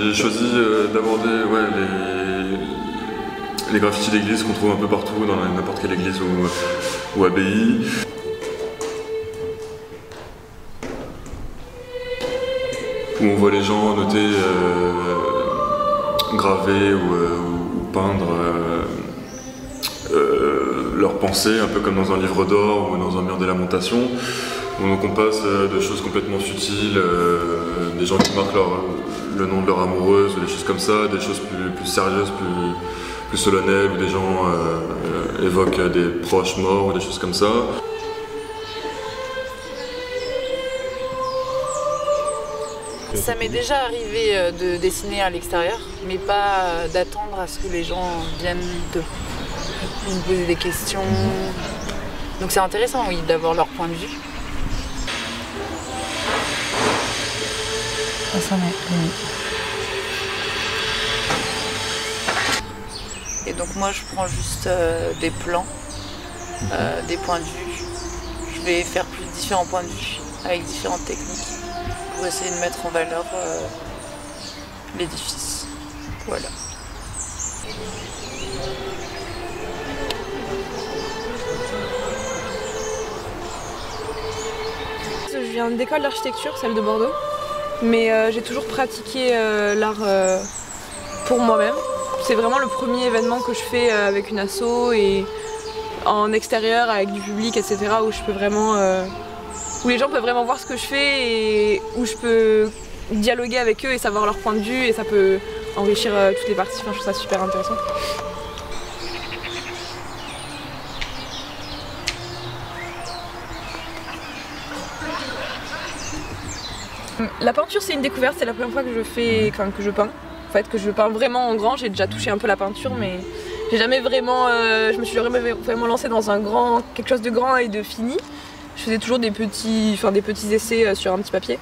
J'ai choisi d'aborder les graffitis d'église qu'on trouve un peu partout dans n'importe quelle église ou abbaye. Où on voit les gens noter, graver ou peindre leurs pensées, un peu comme dans un livre d'or ou dans un mur de lamentation. Donc on passe de choses complètement futiles, des gens qui marquent le nom de leur amoureuse ou des choses comme ça, des choses plus sérieuses, plus solennelles, où des gens évoquent des proches morts ou des choses comme ça. Ça m'est déjà arrivé de dessiner à l'extérieur, mais pas d'attendre à ce que les gens viennent me poser des questions. Donc c'est intéressant, oui, d'avoir leur point de vue. Et donc moi je prends juste des plans, des points de vue. Je vais faire différents points de vue avec différentes techniques pour essayer de mettre en valeur l'édifice. Voilà. Je viens d'école d'architecture, celle de Bordeaux, mais j'ai toujours pratiqué l'art pour moi-même. C'est vraiment le premier événement que je fais avec une asso et en extérieur avec du public, etc. où je peux vraiment, où les gens peuvent vraiment voir ce que je fais et où je peux dialoguer avec eux et savoir leur point de vue et ça peut enrichir toutes les parties. Enfin, je trouve ça super intéressant. La peinture, c'est une découverte, c'est la première fois que je peins. En fait, que je peins vraiment en grand. J'ai déjà touché un peu la peinture, mais j'ai jamais vraiment, je me suis jamais vraiment lancée dans quelque chose de grand et de fini. Je faisais toujours des petits essais sur un petit papier.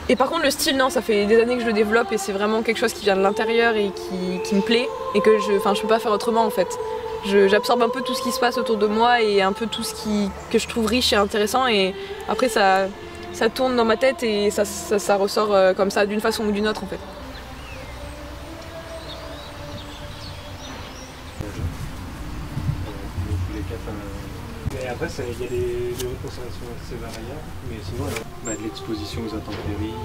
Et par contre, le style, non, ça fait des années que je le développe et c'est vraiment quelque chose qui vient de l'intérieur et qui me plaît et que je peux pas faire autrement en fait. J'absorbe un peu tout ce qui se passe autour de moi et un peu tout ce que je trouve riche et intéressant et après ça tourne dans ma tête et ça ressort comme ça d'une façon ou d'une autre en fait. Et après, il y a des reconservations assez variables, mais sinon, de l'exposition aux intempéries,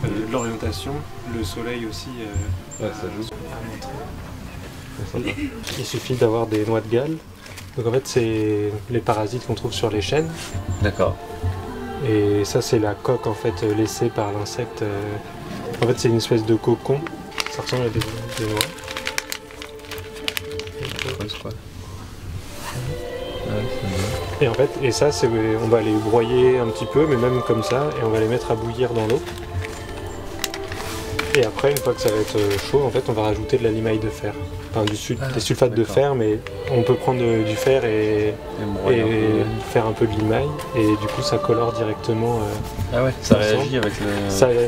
de l'orientation, le soleil aussi. Ouais, ça joue. Il suffit d'avoir des noix de Galles. Donc en fait, c'est les parasites qu'on trouve sur les chênes. D'accord. Et ça, c'est la coque en fait laissée par l'insecte. En fait, c'est une espèce de cocon. Ça ressemble à des noix. Quoi. Et en fait, on va les broyer un petit peu, mais même comme ça, et on va les mettre à bouillir dans l'eau. Et après, une fois que ça va être chaud, en fait, on va rajouter de la limaille de fer. Enfin, des sulfates de fer, mais on peut prendre du fer et faire un peu de limaille, et du coup, ça colore directement. Ah ouais, ça réagit avec le...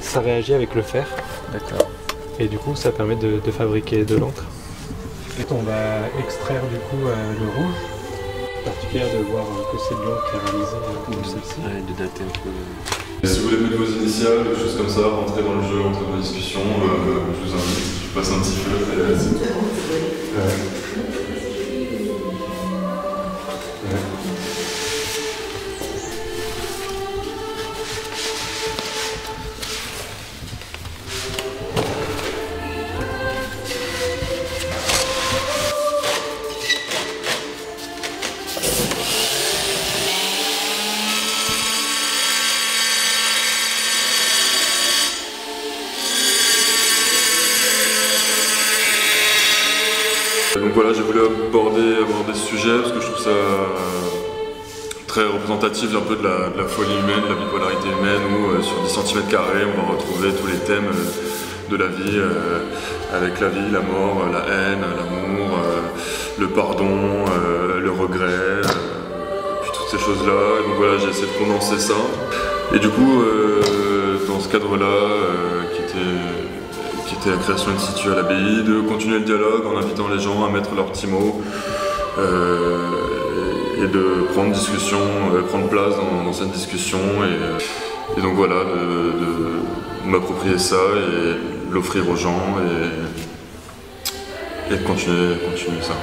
Ça réagit avec le fer. D'accord. Et du coup, ça permet de fabriquer de l'encre. On va extraire du coup le rouge. Particulière de voir que c'est de l'encre qui est réalisée comme celle-ci. Ouais, de dater un peu. Et si vous voulez mettre vos initiales, des choses comme ça, rentrer dans le jeu, rentrer dans la discussion, je vous invite, je passe un petit feu, et c'est tout. Donc voilà, j'ai voulu aborder ce sujet parce que je trouve ça très représentatif un peu de la folie humaine, de la bipolarité humaine, où sur 10 cm² on va retrouver tous les thèmes de la vie, avec la vie, la mort, la haine, l'amour, le pardon, le regret, puis toutes ces choses-là. Donc voilà, j'ai essayé de condenser ça. Et du coup, dans ce cadre-là, qui était la création in situ à l'abbaye, de continuer le dialogue en invitant les gens à mettre leurs petits mots et de prendre place dans cette discussion Et donc voilà, de m'approprier ça et l'offrir aux gens et de continuer ça.